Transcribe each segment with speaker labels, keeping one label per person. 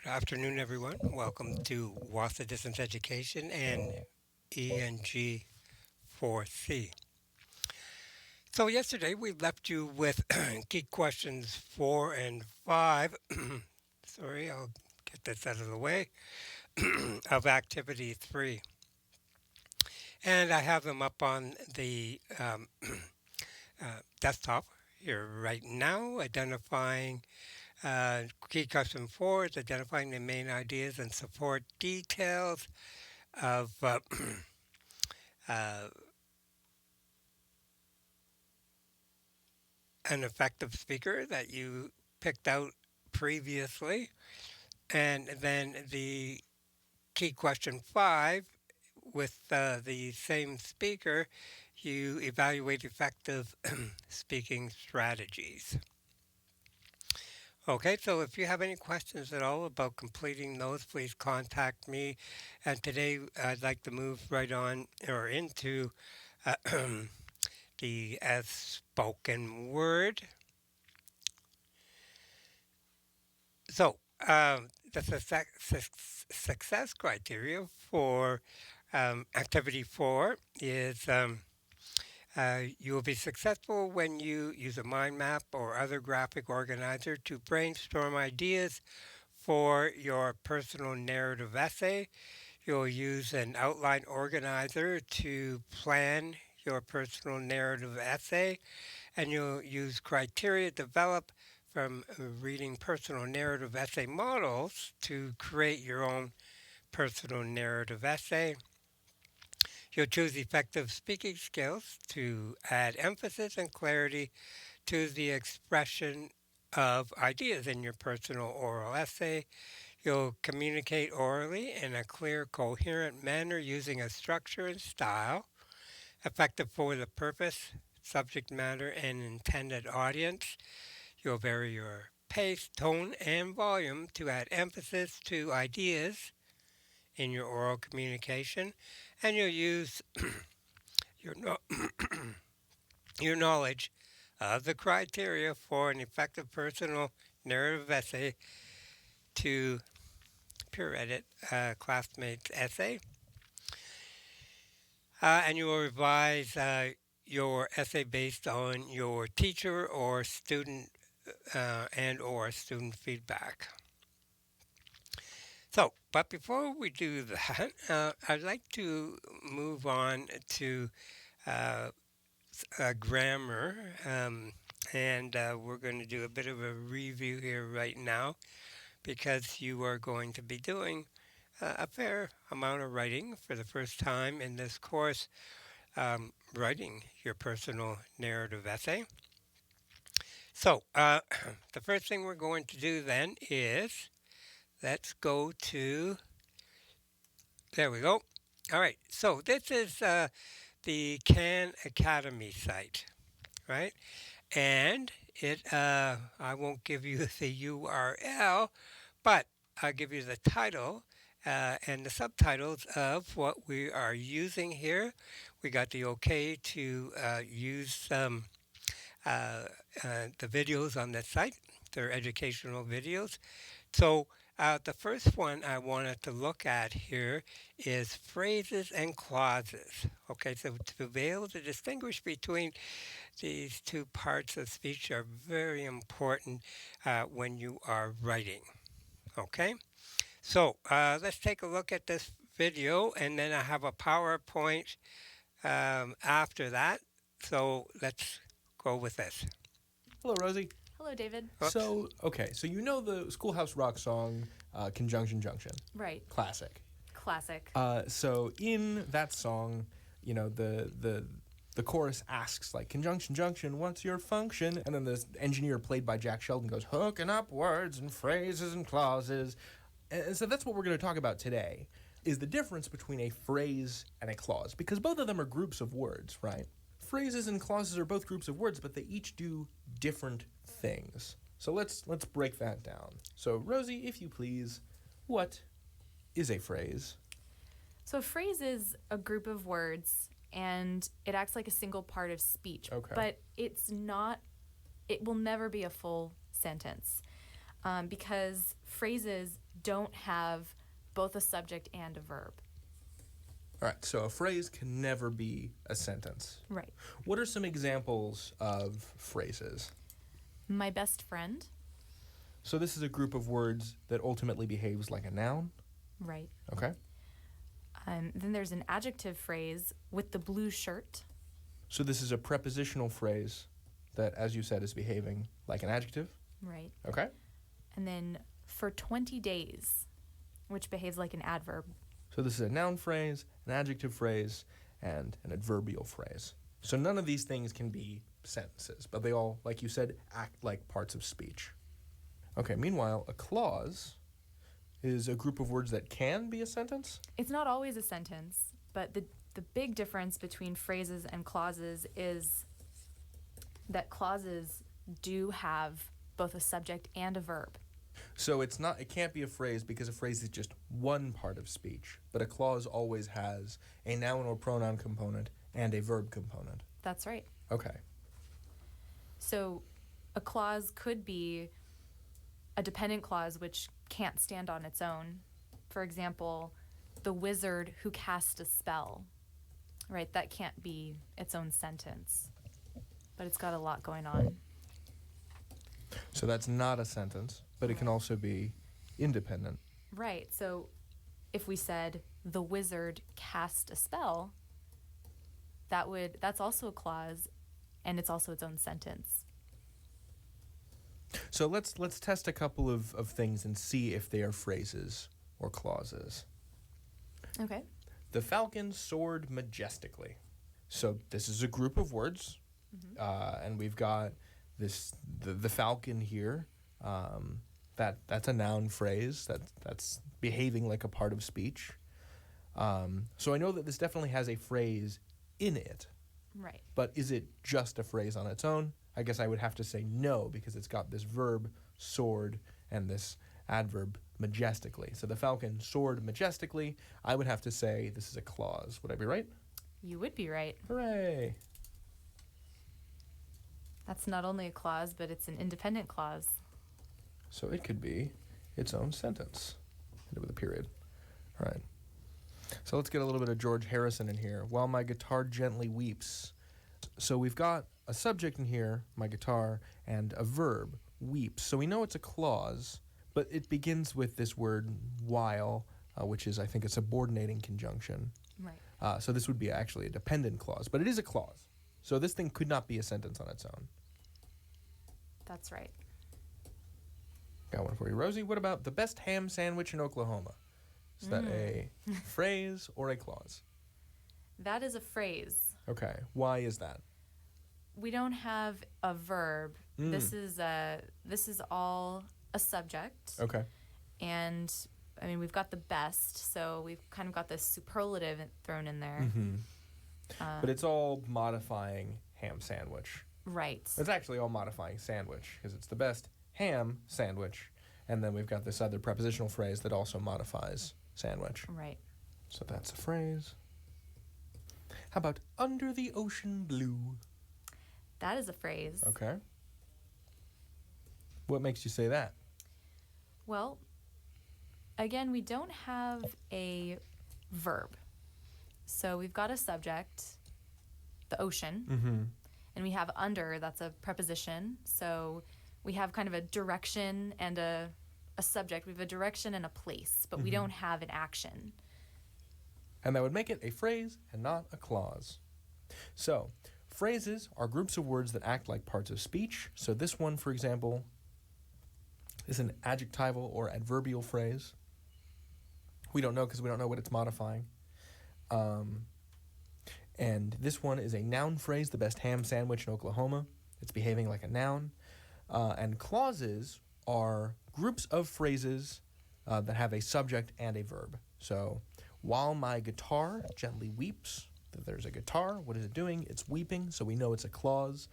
Speaker 1: Good afternoon, everyone. Welcome to WASA Distance Education and ENG4C. So, yesterday we left you with key questions 4 and 5. Sorry, I'll get this out of the way of activity 3. And I have them up on the desktop here right now, identifying key question 4 is identifying the main ideas and support details of uh, an effective speaker that you picked out previously. And then the key question 5 with the same speaker, you evaluate effective speaking strategies. Okay, so if you have any questions at all about completing those, please contact me. And today I'd like to move right on or into uh, the as spoken word. So, the success criteria for activity 4 is you will be successful when you use a mind map or other graphic organizer to brainstorm ideas for your personal narrative essay. You'll use an outline organizer to plan your personal narrative essay, and you'll use criteria developed from reading personal narrative essay models to create your own personal narrative essay. You'll choose effective speaking skills to add emphasis and clarity to the expression of ideas in your personal oral essay. You'll communicate orally in a clear, coherent manner using a structure and style effective for the purpose, subject matter, and intended audience. You'll vary your pace, tone, and volume to add emphasis to ideas in your oral communication, and you'll use your, your knowledge of the criteria for an effective personal narrative essay to peer edit a classmate's essay, and you will revise your essay based on your teacher or student and or student feedback. So, but before we do that, I'd like to move on to uh, grammar, and we're going to do a bit of a review here right now because you are going to be doing a fair amount of writing for the first time in this course, writing your personal narrative essay. So, the first thing we're going to do then is let's go to, there we go. All right, so this is the Khan Academy site, right? And I won't give you the URL, but I'll give you the title and the subtitles of what we are using here. We got the okay to use uh, the videos on this site. They're educational videos. So the first one I wanted to look at here is phrases and clauses. Okay, so to be able to distinguish between these two parts of speech are very important when you are writing. Okay, so let's take a look at this video, and then I have a PowerPoint after that. So let's go with this.
Speaker 2: Hello, Rosie.
Speaker 3: Hello, David.
Speaker 1: Oops.
Speaker 2: So you know the Schoolhouse Rock song, Conjunction Junction.
Speaker 3: Right.
Speaker 2: Classic.
Speaker 3: Classic.
Speaker 2: So in that song, the chorus asks, like, Conjunction Junction, what's your function? And then the engineer, played by Jack Sheldon, goes, hooking up words and phrases and clauses. And so that's what we're going to talk about today, is the difference between a phrase and a clause. Because both of them are groups of words, right? Phrases and clauses are both groups of words, but they each do different things. So let's break that down. So Rosie, if you please, what is a phrase?
Speaker 3: So a phrase is a group of words and it acts like a single part of speech.
Speaker 2: Okay.
Speaker 3: But it will never be a full sentence. because phrases don't have both a subject and a verb.
Speaker 2: All right, so a phrase can never be a sentence.
Speaker 3: Right.
Speaker 2: What are some examples of phrases?
Speaker 3: My best friend.
Speaker 2: So this is a group of words that ultimately behaves like a noun.
Speaker 3: Right.
Speaker 2: Okay.
Speaker 3: Then there's an adjective phrase, with the blue shirt.
Speaker 2: So this is a prepositional phrase that, as you said, is behaving like an adjective.
Speaker 3: Right.
Speaker 2: Okay.
Speaker 3: And then for 20 days, which behaves like an adverb.
Speaker 2: So this is a noun phrase, an adjective phrase, and an adverbial phrase. So none of these things can be sentences, but they all, like you said, act like parts of speech. Okay, meanwhile, a clause is a group of words that can be a sentence?
Speaker 3: It's not always a sentence, but the big difference between phrases and clauses is that clauses do have both a subject and a verb.
Speaker 2: So it can't be a phrase because a phrase is just one part of speech, but a clause always has a noun or pronoun component and a verb component.
Speaker 3: That's right.
Speaker 2: Okay.
Speaker 3: So a clause could be a dependent clause which can't stand on its own. For example, the wizard who cast a spell. Right? That can't be its own sentence. But it's got a lot going on.
Speaker 2: So that's not a sentence, but it can also be independent.
Speaker 3: Right. So if we said the wizard cast a spell, that's also a clause, and it's also its own sentence.
Speaker 2: So let's test a couple of things and see if they are phrases or clauses.
Speaker 3: Okay.
Speaker 2: The falcon soared majestically. So this is a group of words, and we've got the falcon here. That's a noun phrase that's behaving like a part of speech. So I know that this definitely has a phrase in it.
Speaker 3: Right.
Speaker 2: But is it just a phrase on its own? I guess I would have to say no, because it's got this verb, soared, and this adverb, majestically. So the falcon soared majestically. I would have to say this is a clause. Would I be right?
Speaker 3: You would be right.
Speaker 2: Hooray!
Speaker 3: That's not only a clause, but it's an independent clause.
Speaker 2: So it could be its own sentence, with a period. All right. So let's get a little bit of George Harrison in here. While my guitar gently weeps. So we've got a subject in here, my guitar, and a verb, weeps. So we know it's a clause, but it begins with this word while, which is, I think, a subordinating conjunction.
Speaker 3: Right.
Speaker 2: So this would be actually a dependent clause, but it is a clause. So this thing could not be a sentence on its own.
Speaker 3: That's right.
Speaker 2: Got one for you, Rosie. What about the best ham sandwich in Oklahoma? Is that a phrase or a clause?
Speaker 3: That is a phrase.
Speaker 2: Okay. Why is that?
Speaker 3: We don't have a verb. This is all a subject.
Speaker 2: Okay.
Speaker 3: And I mean, we've got the best, so we've kind of got this superlative thrown in there.
Speaker 2: But it's all modifying ham sandwich.
Speaker 3: Right.
Speaker 2: It's actually all modifying sandwich, because it's the best ham sandwich. And then we've got this other prepositional phrase that also modifies sandwich.
Speaker 3: Right.
Speaker 2: So that's a phrase. How about under the ocean blue?
Speaker 3: That is a phrase.
Speaker 2: Okay. What makes you say that?
Speaker 3: Well, again, we don't have a verb. So we've got a subject, the ocean, and we have under, that's a preposition. So we have kind of a direction and a subject. We have a direction and a place, but we don't have an action.
Speaker 2: And that would make it a phrase and not a clause. So, phrases are groups of words that act like parts of speech. So this one, for example, is an adjectival or adverbial phrase. We don't know because we don't know what it's modifying. And this one is a noun phrase, the best ham sandwich in Oklahoma. It's behaving like a noun. And clauses are groups of phrases that have a subject and a verb. So, while my guitar gently weeps, there's a guitar. What is it doing? It's weeping, so we know it's a clause.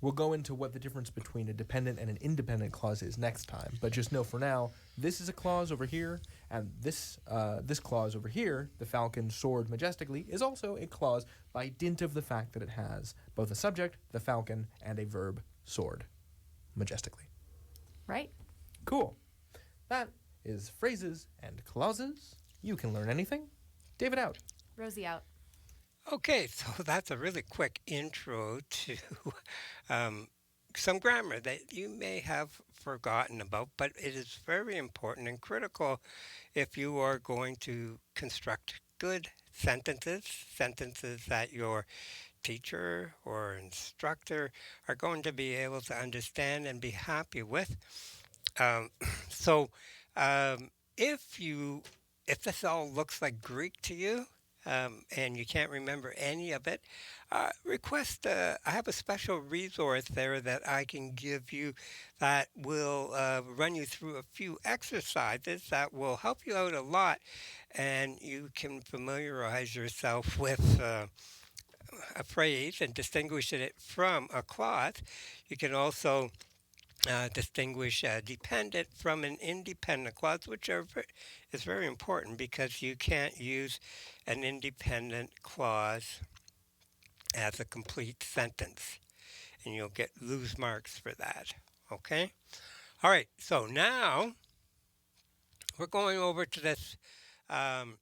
Speaker 2: We'll go into what the difference between a dependent and an independent clause is next time. But just know for now, this is a clause over here, and this clause over here, the falcon soared majestically, is also a clause by dint of the fact that it has both a subject, the falcon, and a verb, soared majestically.
Speaker 3: Right?
Speaker 2: Cool. That is phrases and clauses. You can learn anything. David out.
Speaker 3: Rosie out.
Speaker 1: Okay, so that's a really quick intro to um, some grammar that you may have forgotten about, but it is very important and critical if you are going to construct good sentences that your teacher or instructor are going to be able to understand and be happy with. Um, so, um, if you if this all looks like Greek to you, and you can't remember any of it, request. I have a special resource there that I can give you that will run you through a few exercises that will help you out a lot, and you can familiarize yourself with. A phrase and distinguish it from a clause. You can also distinguish a dependent from an independent clause, which is very important because you can't use an independent clause as a complete sentence, and you'll get lose marks for that. Okay. All right. So now we're going over to this um,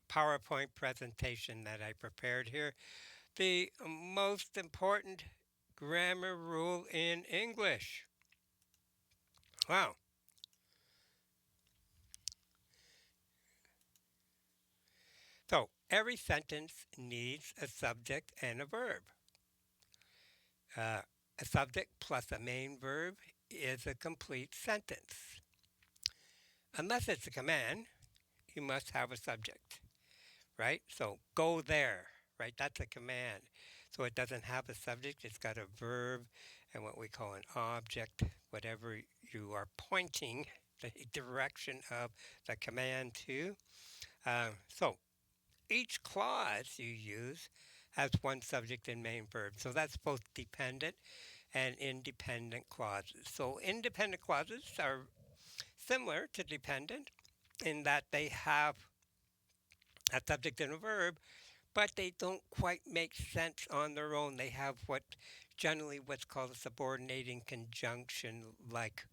Speaker 1: PowerPoint presentation that I prepared here. The most important grammar rule in English. Wow. So every sentence needs a subject and a verb. Uh, a subject plus a main verb is a complete sentence. Unless it's a command, you must have a subject, right? So go there, right? That's a command. So it doesn't have a subject, it's got a verb and what we call an object, whatever you are pointing the direction of the command to. So each clause you use has one subject and main verb. So that's both dependent and independent clauses. So independent clauses are similar to dependent in that they have a subject and a verb, but they don't quite make sense on their own. They have what's called a subordinating conjunction, like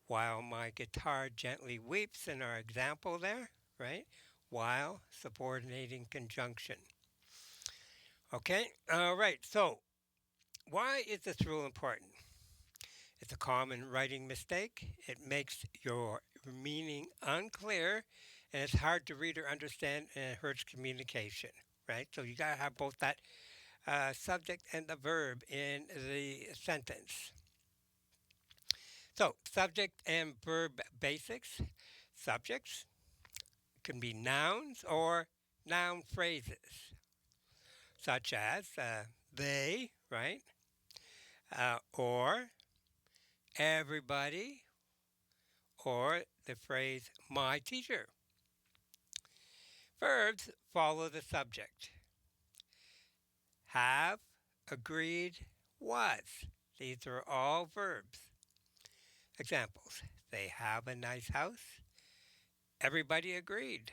Speaker 1: while my guitar gently weeps in our example there, right? While subordinating conjunction. Okay, all right. So, why is this rule important? It's a common writing mistake. It makes your meaning unclear and it's hard to read or understand and it hurts communication, right? So, you got to have both that subject and the verb in the sentence. So, subject and verb basics. Subjects can be nouns or noun phrases, such as they, right? Or everybody, or the phrase my teacher. Verbs follow the subject. Have, agreed, was. These are all verbs. Examples. They have a nice house. Everybody agreed.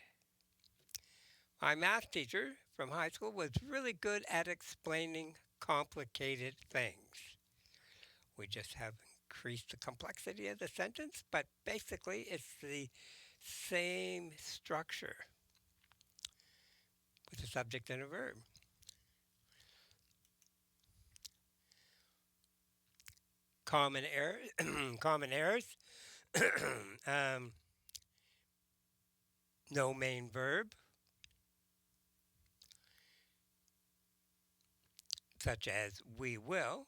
Speaker 1: My math teacher from high school was really good at explaining complicated things. We just have increased the complexity of the sentence, but basically it's the same structure with a subject and a verb. Common error, common errors. um, no main verb, such as we will.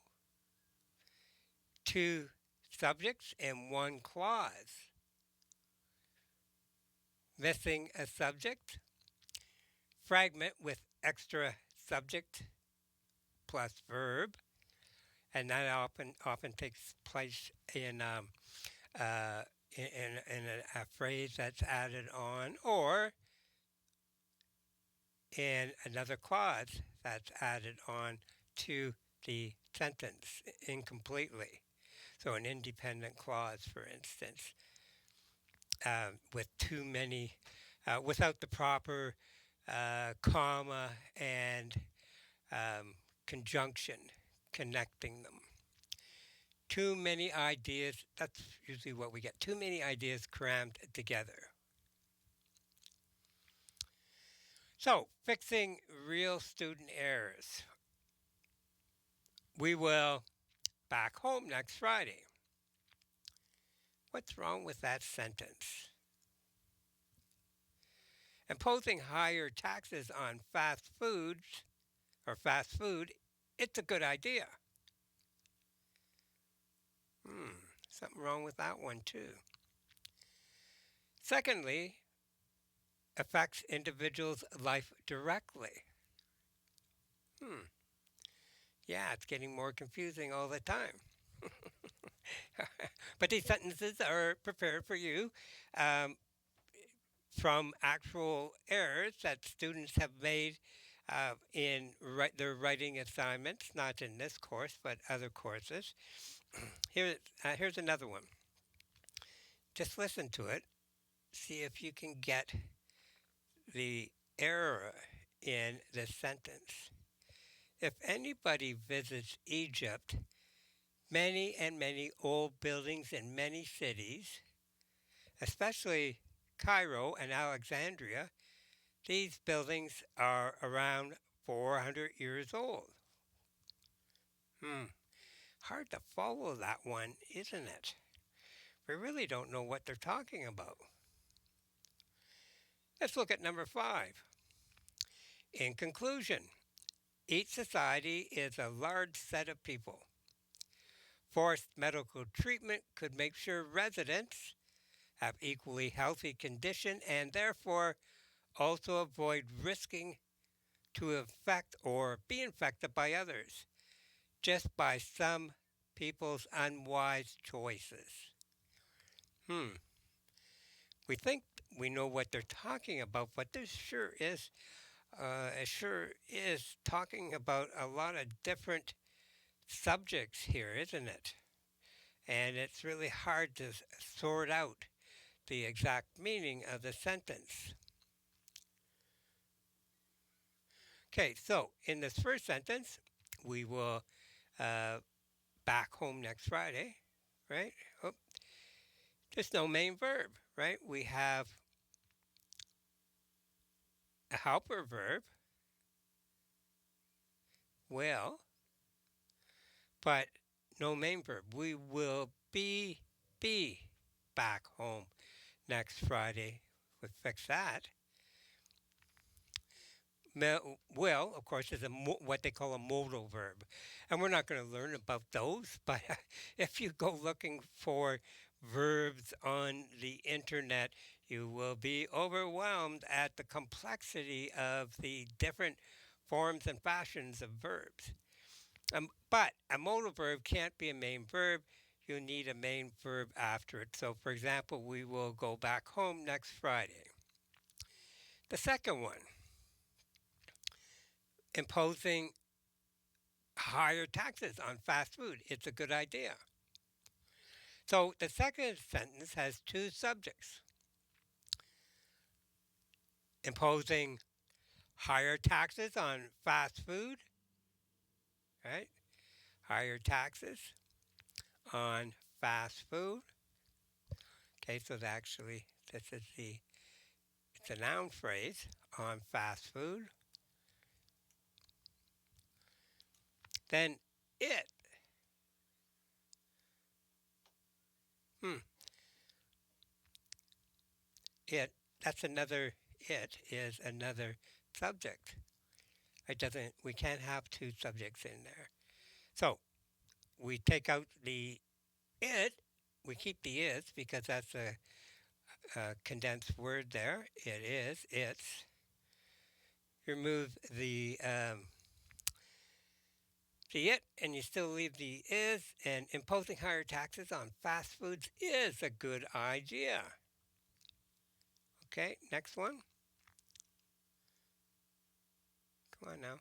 Speaker 1: Two subjects and one clause. Missing a subject. Fragment with extra subject plus verb, and that often takes place uh, in a phrase that's added on, or in another clause that's added on to the sentence incompletely. So an independent clause, for instance, with too many, without the proper comma and conjunction connecting them. Too many ideas. That's usually what we get. Too many ideas crammed together. So, fixing real student errors. We will back home next Friday. What's wrong with that sentence? Imposing higher taxes on fast foods or fast food, it's a good idea. Something wrong with that one too. Secondly, affects individuals' life directly. Hmm. Yeah, it's getting more confusing all the time. But these sentences are prepared for you um, from actual errors that students have made in their writing assignments, not in this course, but other courses. Here's another one. Just listen to it. See if you can get the error in the sentence. If anybody visits Egypt, many and many old buildings in many cities, especially Cairo and Alexandria, these buildings are around 400 years old. Hmm, hard to follow that one, isn't it? We really don't know what they're talking about. Let's look at number 5. In conclusion, each society is a large set of people. Forced medical treatment could make sure residents have equally healthy condition and therefore also avoid risking to infect or be infected by others just by some people's unwise choices. Hmm. We think we know what they're talking about, but this it sure is talking about a lot of different subjects here, isn't it? And it's really hard to sort out the exact meaning of the sentence. Okay, so in this first sentence, we will uh, back home next Friday, right? Oh, there's no main verb, right? We have a helper verb, will, but no main verb. We will be back home next Friday. We fix that. Will, of course, is what they call a modal verb. And we're not going to learn about those, but if you go looking for verbs on the internet, you will be overwhelmed at the complexity of the different forms and fashions of verbs. But a modal verb can't be a main verb. You need a main verb after it. So, for example, we will go back home next Friday. The second one, imposing higher taxes on fast food. It's a good idea. So the second sentence has two subjects, imposing higher taxes on fast food, right? Higher taxes on fast food. Okay, so actually, it's a noun phrase on fast food. Then it, hmm, it, it is another subject. We can't have two subjects in there. So we take out the it, we keep the is because that's a condensed word there. It is, it's. Remove the it and you still leave the is, and imposing higher taxes on fast foods is a good idea. Okay, next one. Come on now.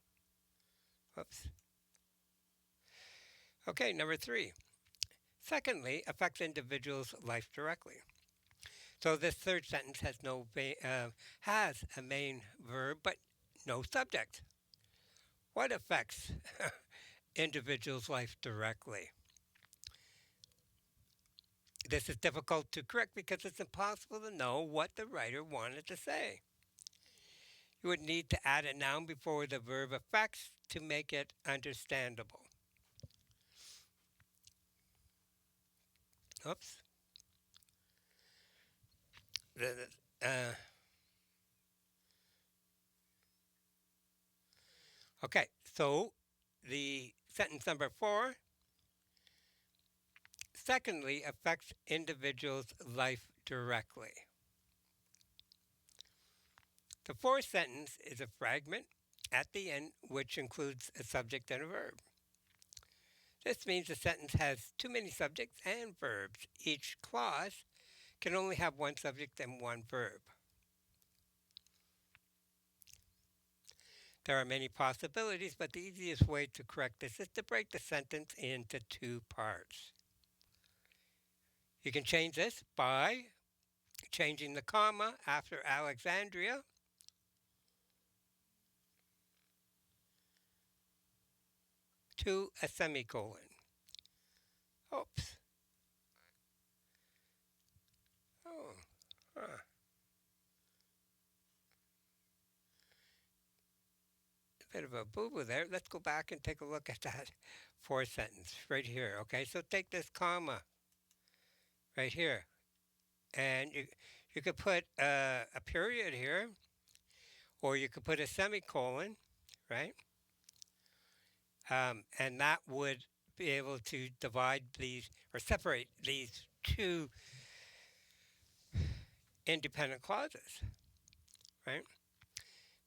Speaker 1: Whoops. Okay, number 3. Secondly, affects individuals' life directly. So this third sentence has a main verb but no subject. What affects individuals' life directly? This is difficult to correct because it's impossible to know what the writer wanted to say. You would need to add a noun before the verb affects to make it understandable. Oops. The- okay, so the sentence number 4, secondly, affects individual's life directly. The fourth sentence is a fragment at the end which includes a subject and a verb. This means the sentence has too many subjects and verbs. Each clause can only have one subject and one verb. There are many possibilities, but the easiest way to correct this is to break the sentence into two parts. You can change this by changing the comma after Alexandria to a semicolon. Oops. Oh, huh. A bit of a boo-boo there. Let's go back and take a look at that fourth sentence right here. Okay, so take this comma right here, and you could put a period here, or you could put a semicolon, right? And that would be able to divide these or separate these two independent clauses, right?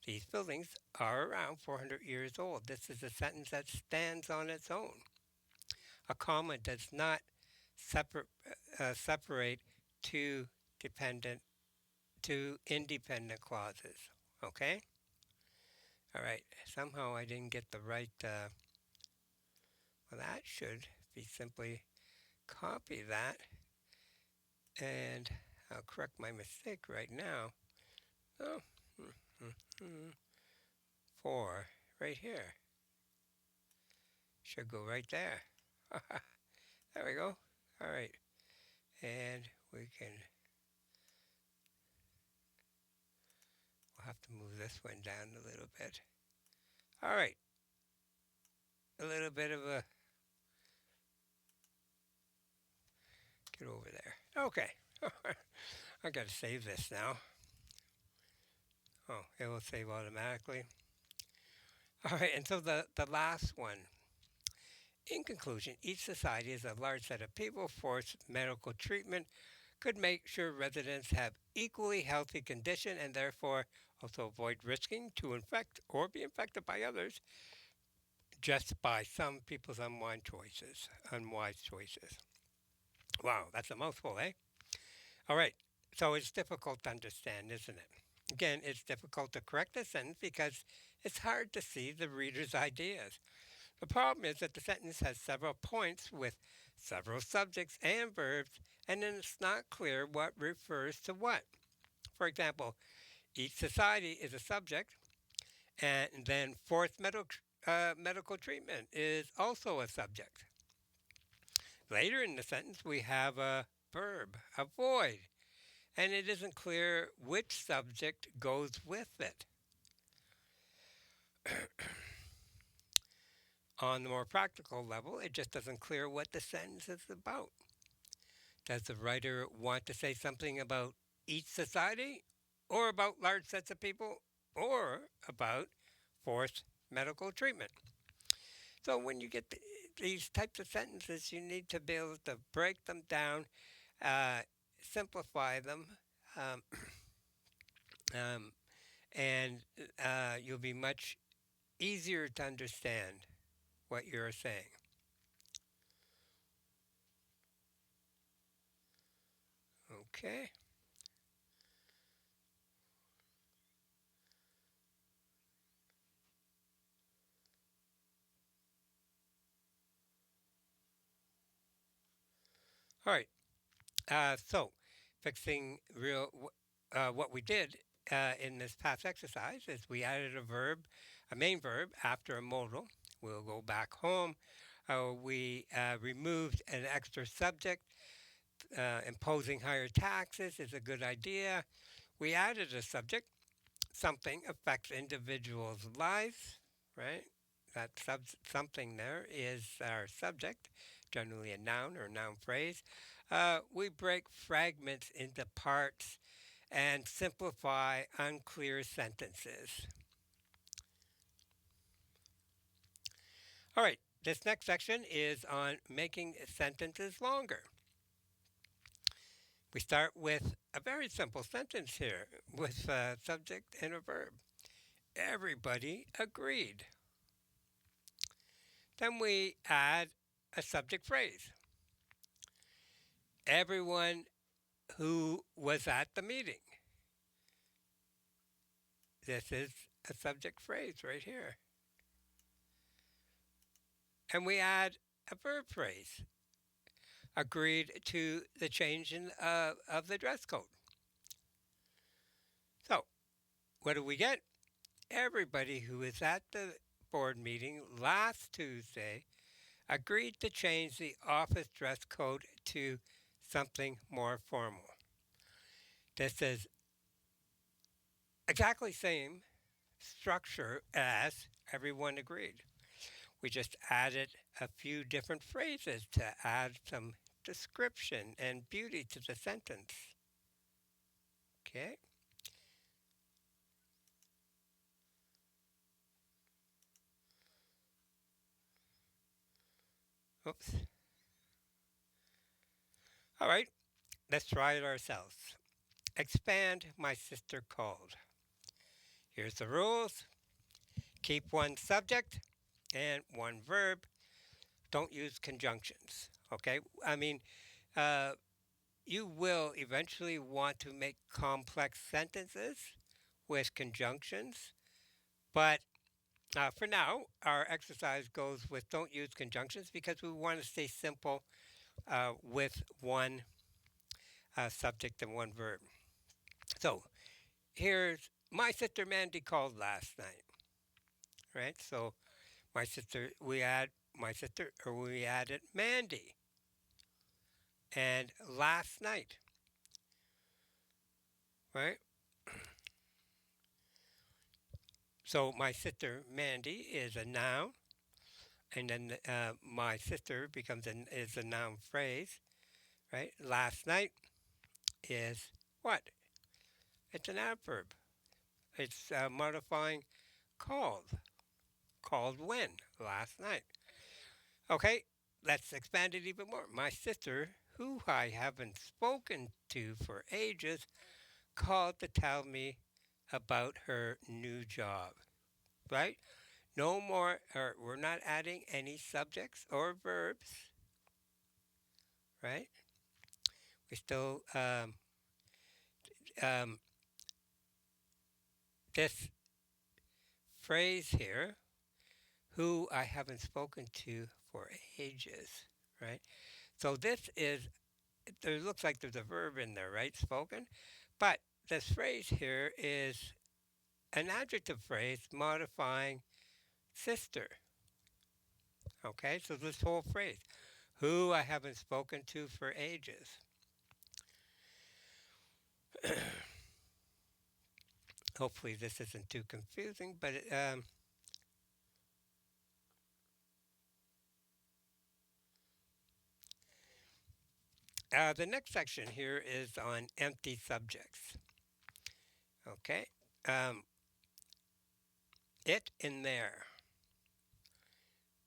Speaker 1: These buildings are around 400 years old. This is a sentence that stands on its own. A comma does not separate two dependent, two independent clauses. Okay. All right. Somehow I didn't get the right. Well, that should be simply copy that, and I'll correct my mistake right now. Oh, four right here should go right there. There we go. All right, and we'll have to move this one down a little bit. All right, a little bit of a get over there. Okay, I got to save this now. Oh, it will save automatically. All right, and so the last one. In conclusion, each society is a large set of people. Forced medical treatment could make sure residents have equally healthy condition and therefore also avoid risking to infect or be infected by others just by some people's unwise choices. Wow, that's a mouthful, eh? All right. So it's difficult to understand, isn't it? Again, it's difficult to correct a sentence because it's hard to see the reader's ideas. The problem is that the sentence has several points with several subjects and verbs, and then it's not clear what refers to what. For example, each society is a subject, and then medical treatment is also a subject. Later in the sentence, we have a verb, avoid, and it isn't clear which subject goes with it. On the more practical level, it just doesn't clear what the sentence is about. Does the writer want to say something about each society, or about large sets of people, or about forced medical treatment? So when you get these types of sentences, you need to be able to break them down, uh, simplify them, um, um, and you'll be much easier to understand what you're saying. Okay. All right. So, fixing what we did in this past exercise is we added a verb, a main verb after a modal. We'll go back home. We removed an extra subject. Imposing higher taxes is a good idea. We added a subject. Something affects individuals' lives, right? Something there is our subject, generally a noun or noun phrase. We break fragments into parts and simplify unclear sentences. All right, this next section is on making sentences longer. We start with a very simple sentence here with a subject and a verb. Everybody agreed. Then we add a subject phrase. Everyone who was at the meeting. This is a subject phrase right here. And we add a verb phrase. Agreed to the change of the dress code. So, what do we get? Everybody who was at the board meeting last Tuesday agreed to change the office dress code to something more formal. This is exactly same structure as everyone agreed. We just added a few different phrases to add some description and beauty to the sentence. Okay? Oops. All right, let's try it ourselves. Expand, my sister called. Here's the rules. Keep one subject and one verb. Don't use conjunctions. Okay? I mean, uh, you will eventually want to make complex sentences with conjunctions, but for now, our exercise goes with don't use conjunctions because we want to stay simple with one subject and one verb. So here's my sister Mandy called last night, right? So my sister, we add my sister, or we added Mandy, and last night, right? So my sister Mandy is a noun, and then my sister is a noun phrase, right? Last night is what? It's an adverb. It's modifying called. Called when? Last night. Okay, let's expand it even more. My sister, who I haven't spoken to for ages, called to tell me about her new job. Right? No more, or we're not adding any subjects or verbs. Right? We still, um, this phrase here, who I haven't spoken to for ages. Right? So this is, there looks like there's a verb in there, right? Spoken. But this phrase here is an adjective phrase modifying sister. Okay, so this whole phrase, who I haven't spoken to for ages. Hopefully, this isn't too confusing, but the next section here is on empty subjects. Okay, um, it in there.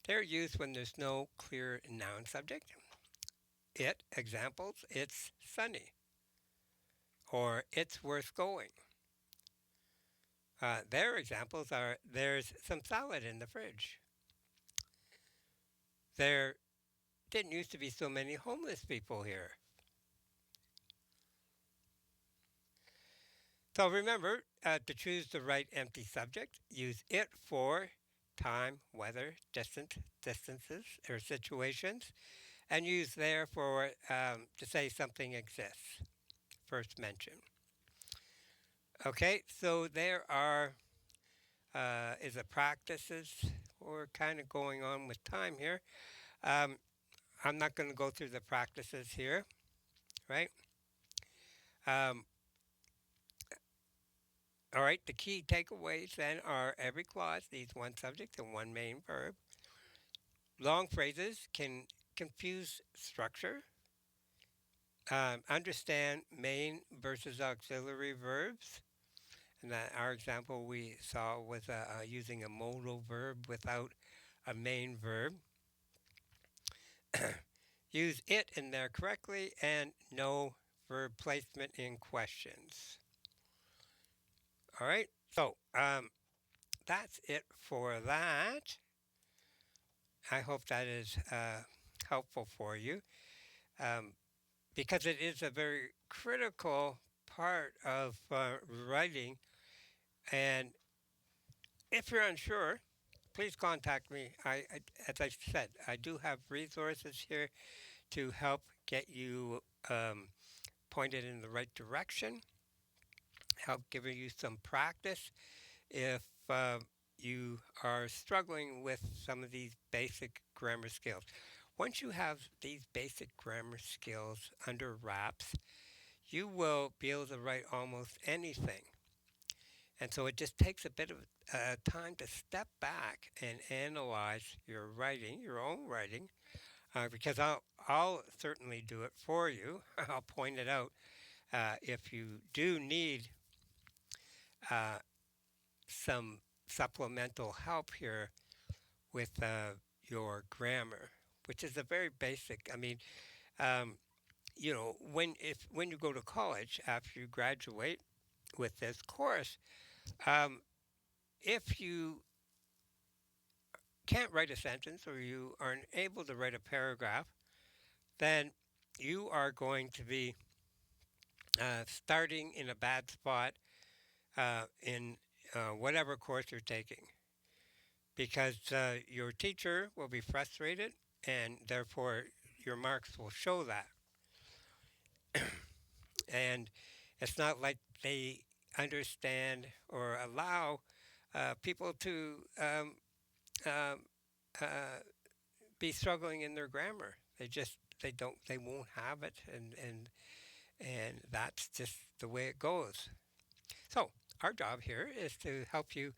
Speaker 1: They're used when there's no clear noun subject. It, examples, it's sunny, or it's worth going. Their examples are there's some salad in the fridge. There didn't used to be so many homeless people here. So remember to choose the right empty subject. Use it for time, weather, distances, or situations, and use there for to say something exists. First mention. Okay, so there are is a practices. We're kind of going on with time here. Um, I'm not going to go through the practices here. right? Um, all right, the key takeaways then are every clause needs one subject and one main verb. Long phrases can confuse structure. Understand main versus auxiliary verbs. And that our example we saw was using a modal verb without a main verb. Use it in there correctly and no verb placement in questions. All right, so that's it for that. I hope that is helpful for you um, because it is a very critical part of writing. And if you're unsure, please contact me. As I said, I do have resources here to help get you pointed in the right direction, help giving you some practice if you are struggling with some of these basic grammar skills. Once you have these basic grammar skills under wraps, you will be able to write almost anything. And so it just takes a bit of time to step back and analyze your writing, your own writing, because I'll certainly do it for you. I'll point it out if you do need uh, some supplemental help here with your grammar, which is a very basic. I mean, um, when you go to college after you graduate with this course, um, if you can't write a sentence or you aren't able to write a paragraph, then you are going to be starting in a bad spot in whatever course you're taking because your teacher will be frustrated and therefore your marks will show that. And it's not like they understand or allow people to um, uh, be struggling in their grammar. They won't have it, and that's just the way it goes. So our job here is to help you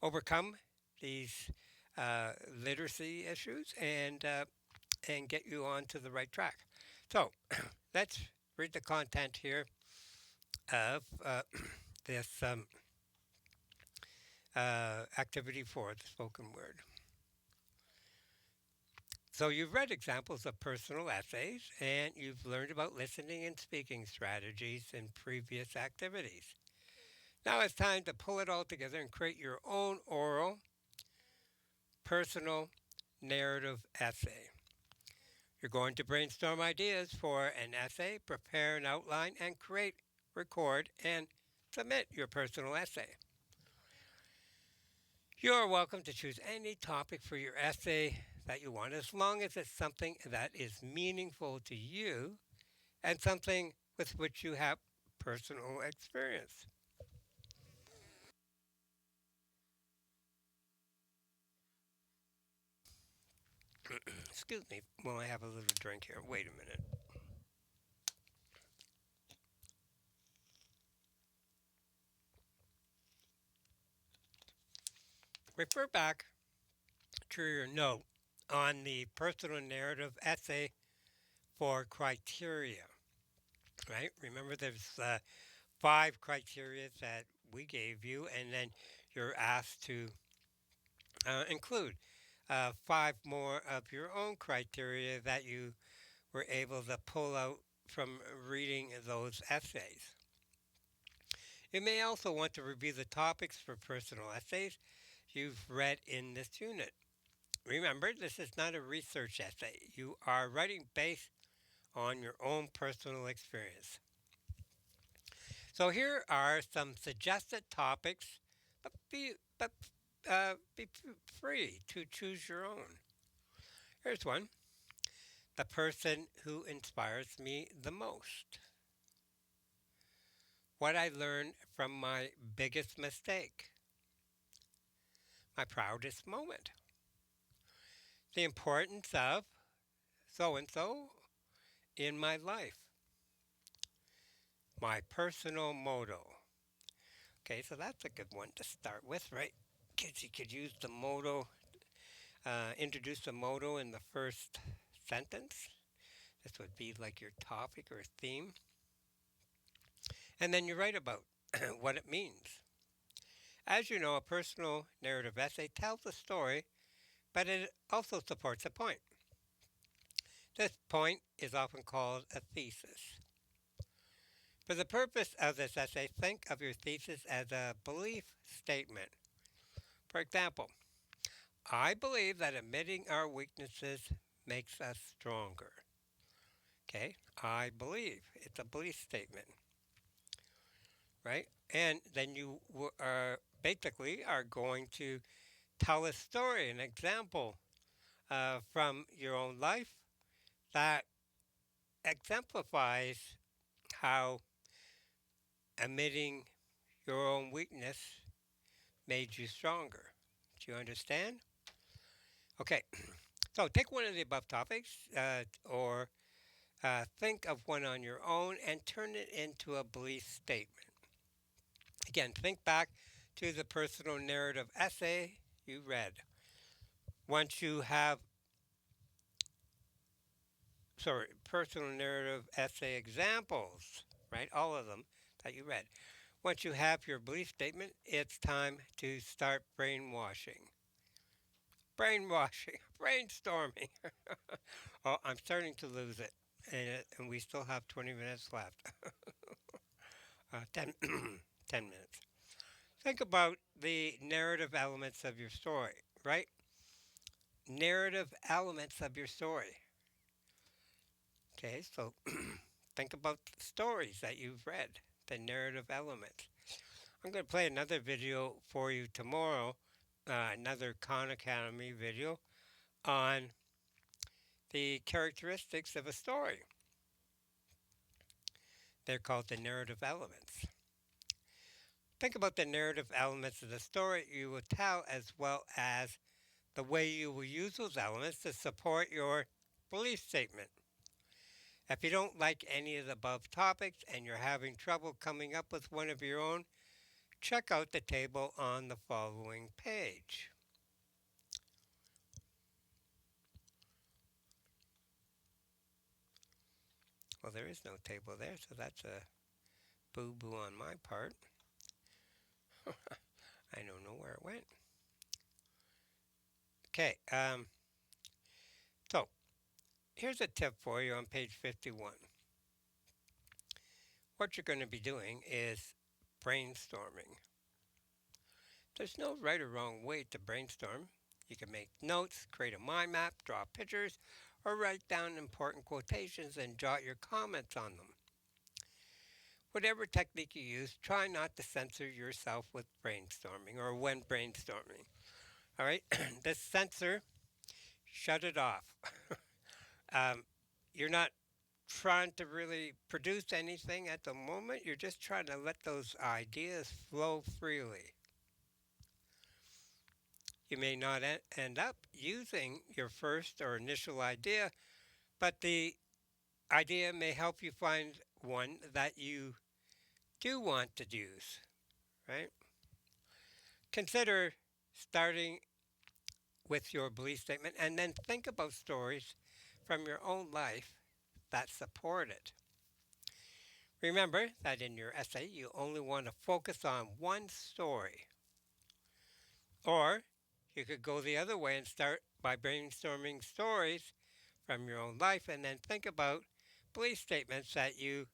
Speaker 1: overcome these literacy issues and get you onto the right track. So let's read the content here of this activity for the spoken word. So you've read examples of personal essays and you've learned about listening and speaking strategies in previous activities. Now it's time to pull it all together and create your own oral, personal, narrative essay. You're going to brainstorm ideas for an essay, prepare an outline, and create, record, and submit your personal essay. You are welcome to choose any topic for your essay that you want as long as it's something that is meaningful to you and something with which you have personal experience. Excuse me while I have a little drink here. Wait a minute. Refer back to your note on the personal narrative essay for criteria, right? Remember, there's five criteria that we gave you, and then you're asked to include five more of your own criteria that you were able to pull out from reading those essays. You may also want to review the topics for personal essays you've read in this unit. Remember, this is not a research essay. You are writing based on your own personal experience. So here are some suggested topics, but be free to choose your own. Here's one: the person who inspires me the most. What I learned from my biggest mistake. My proudest moment. The importance of so and so in my life. my personal motto. Okay, so that's a good one to start with, right? Because you could use the motto, introduce the motto in the first sentence. This would be like your topic or theme. And then you write about what it means. As you know, a personal narrative essay tells a story, but it also supports a point. This point is often called a thesis. For the purpose of this essay, think of your thesis as a belief statement. For example, I believe that admitting our weaknesses makes us stronger. Okay, I believe. It's a belief statement, right? And then you are basically are going to tell a story, an example from your own life that exemplifies how admitting your own weakness made you stronger. Do you understand? Okay, so take one of the above topics or think of one on your own and turn it into a belief statement. Again, think back to the personal narrative essay you read. Once you have, sorry, personal narrative essay examples, right? All of them that you read. Once you have your belief statement, it's time to start brainwashing. Brainwashing, brainstorming. Oh, I'm starting to lose it. And we still have 20 minutes left. 10, 10 minutes. Think about the narrative elements of your story, right? Narrative elements of your story. Okay, so think about the stories that you've read, the narrative elements. I'm going to play another video for you tomorrow, another Khan Academy video on the characteristics of a story. They're called the narrative elements. Think about the narrative elements of the story you will tell as well as the way you will use those elements to support your belief statement. If you don't like any of the above topics and you're having trouble coming up with one of your own, check out the table on the following page. Well, there is no table there, so that's a boo boo on my part. I don't know where it went. Okay, so here's a tip for you on page 51. What you're going to be doing is brainstorming. There's no right or wrong way to brainstorm. You can make notes, create a mind map, draw pictures, or write down important quotations and jot your comments on them. Whatever technique you use, try not to censor yourself with brainstorming or when brainstorming. All right, this censor, shut it off. um, you're not trying to really produce anything at the moment. You're just trying to let those ideas flow freely. You may not end up using your first or initial idea, but the idea may help you find one that you do want to use, right? Consider starting with your belief statement and then think about stories from your own life that support it. Remember that in your essay, you only want to focus on one story. Or you could go the other way and start by brainstorming stories from your own life and then think about belief statements that you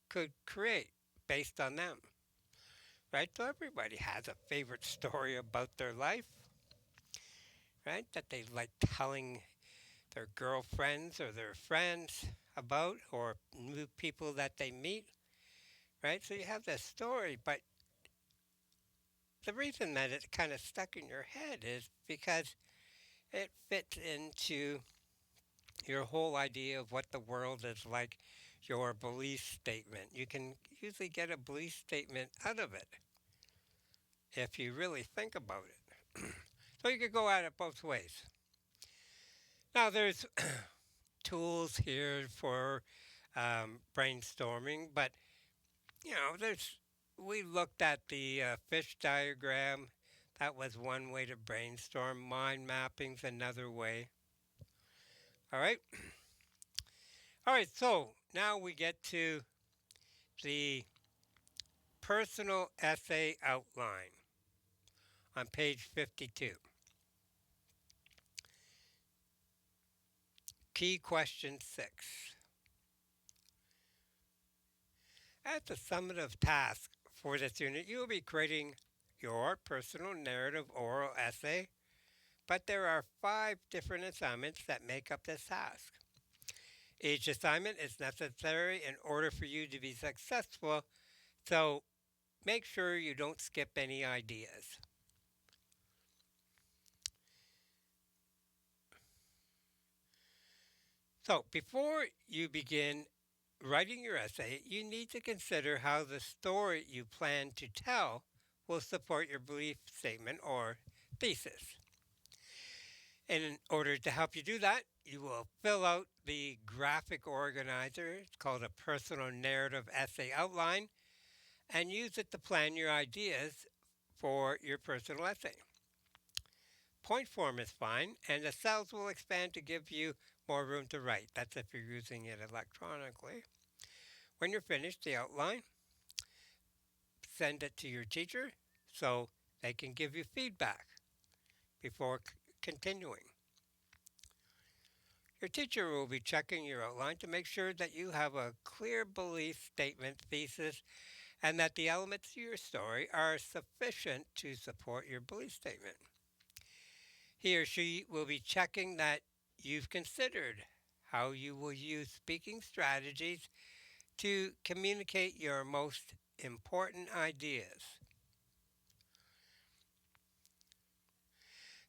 Speaker 1: could create based on them. Right? So everybody has a favorite story about their life, right? That they like telling their girlfriends or their friends about or new people that they meet, right? So you have this story, but the reason that it's kind of stuck in your head is because it fits into your whole idea of what the world is like, your belief statement. You can usually get a belief statement out of it if you really think about it. So you could go at it both ways. Now, there's tools here for brainstorming, but there's we looked at the fish diagram. That was one way to brainstorm. Mind mapping's another way. All right. All right. So now we get to the personal essay outline on page 52. Key question 6. At the summative task for this unit, you will be creating your personal narrative oral essay, but there are 5 different assignments that make up this task. Each assignment is necessary in order for you to be successful, so make sure you don't skip any ideas. So, before you begin writing your essay, you need to consider how the story you plan to tell will support your belief statement or thesis. And in order to help you do that, you will fill out the graphic organizer. It's called a personal narrative essay outline, and use it to plan your ideas for your personal essay. Point form is fine, and the cells will expand to give you more room to write. That's if you're using it electronically. When you're finished, the outline, send it to your teacher so they can give you feedback before continuing. Your teacher will be checking your outline to make sure that you have a clear belief statement, thesis, and that the elements of your story are sufficient to support your belief statement. He or she will be checking that you've considered how you will use speaking strategies to communicate your most important ideas.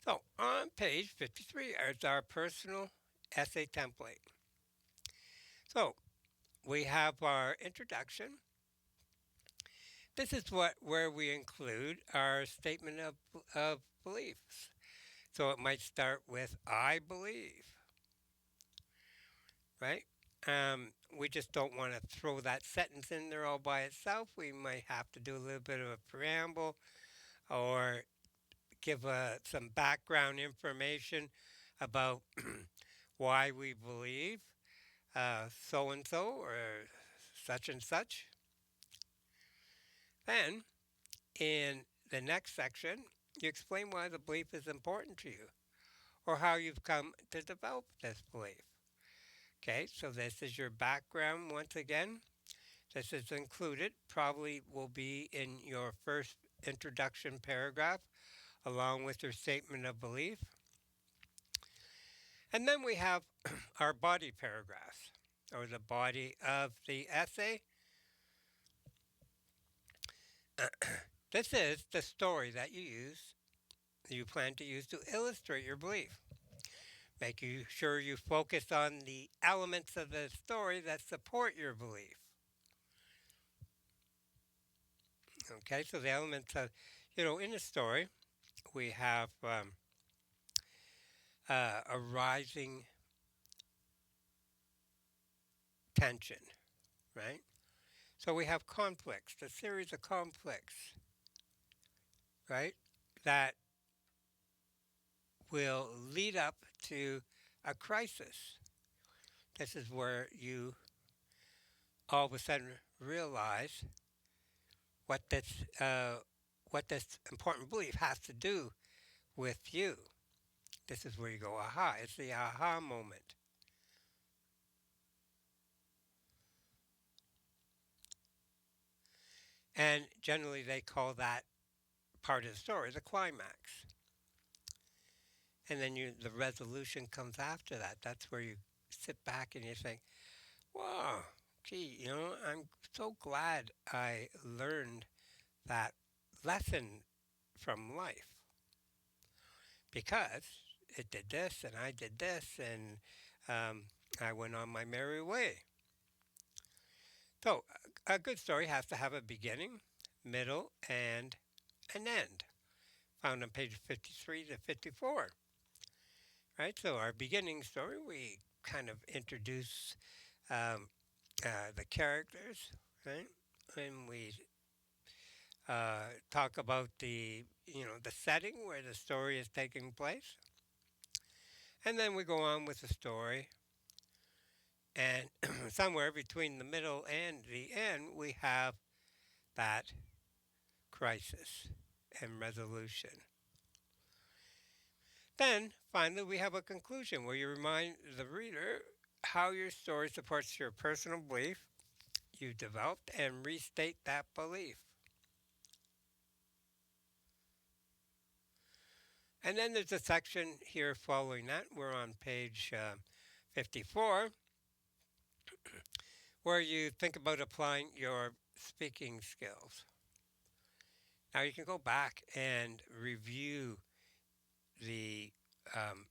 Speaker 1: So, on page 53 is our personal essay template. So, we have our introduction. This is where we include our statement of beliefs. So it might start with I believe, right? We just don't want to throw that sentence in there all by itself. We might have to do a little bit of a preamble or give some background information about why we believe so and so or such and such. Then, in the next section, you explain why the belief is important to you or how you've come to develop this belief. Okay, so this is your background once again. This is included, probably will be in your first introduction paragraph along with your statement of belief. And then we have our body paragraphs or the body of the essay. This is the story that you plan to use to illustrate your belief. Making sure you focus on the elements of the story that support your belief. Okay, so the elements of, in the story, we have a rising tension, right? So we have conflicts, a series of conflicts, right, that will lead up to a crisis. This is where you all of a sudden realize what this important belief has to do with you. This is where you go, aha. It's the aha moment. And generally, they call that part of the story the climax. And then the resolution comes after that. That's where you sit back and you think, wow, gee, I'm so glad I learned that lesson from life because it did this and I did this and um, I went on my merry way. So a good story has to have a beginning, middle, and an end, found on page 53 to 54. Right, so our beginning story, we kind of introduce the characters, right? and we talk about the setting where the story is taking place, and then we go on with the story, and somewhere between the middle and the end, we have that crisis and resolution. Then, finally, we have a conclusion where you remind the reader how your story supports your personal belief you developed and restate that belief. And then there's a section here following that. We're on page 54, where you think about applying your speaking skills. Now, you can go back and review the um,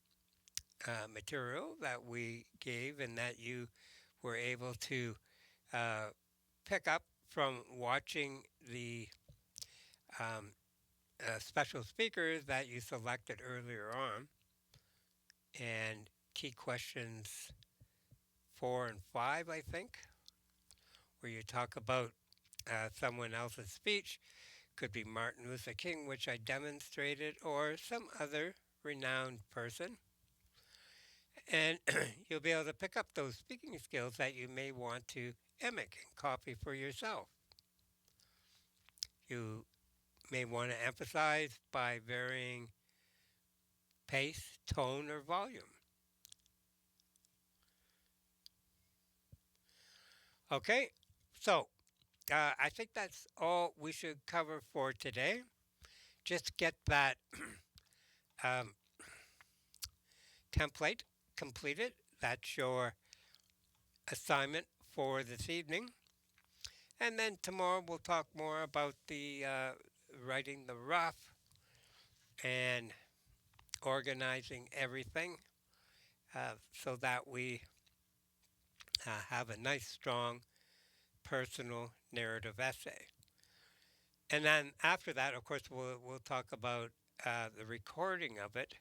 Speaker 1: material that we gave and that you were able to uh, pick up from watching the um, special speakers that you selected earlier on, and key questions 4 and 5, I think, where you talk about someone else's speech. Could be Martin Luther King, which I demonstrated, or some other renowned person. And you'll be able to pick up those speaking skills that you may want to mimic and copy for yourself. You may want to emphasize by varying pace, tone, or volume. Okay, so I think that's all we should cover for today. Just get that um, template completed. That's your assignment for this evening. And then tomorrow we'll talk more about the writing the rough and organizing everything so that we have a nice, strong, personal narrative essay. And then after that, of course, we'll talk about the recording of it.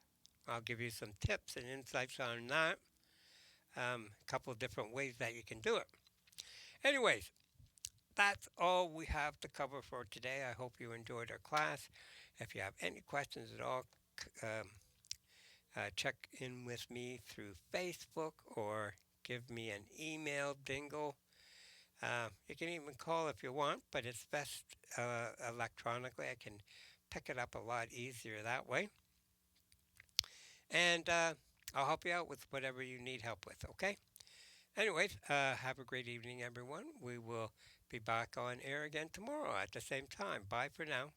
Speaker 1: I'll give you some tips and insights on that. A couple of different ways that you can do it. Anyways, that's all we have to cover for today. I hope you enjoyed our class. If you have any questions at all, um, check in with me through Facebook or give me an email dingle. You can even call if you want, but it's best electronically. I can pick it up a lot easier that way. And I'll help you out with whatever you need help with, okay? Anyways, have a great evening, everyone. We will be back on air again tomorrow at the same time. Bye for now.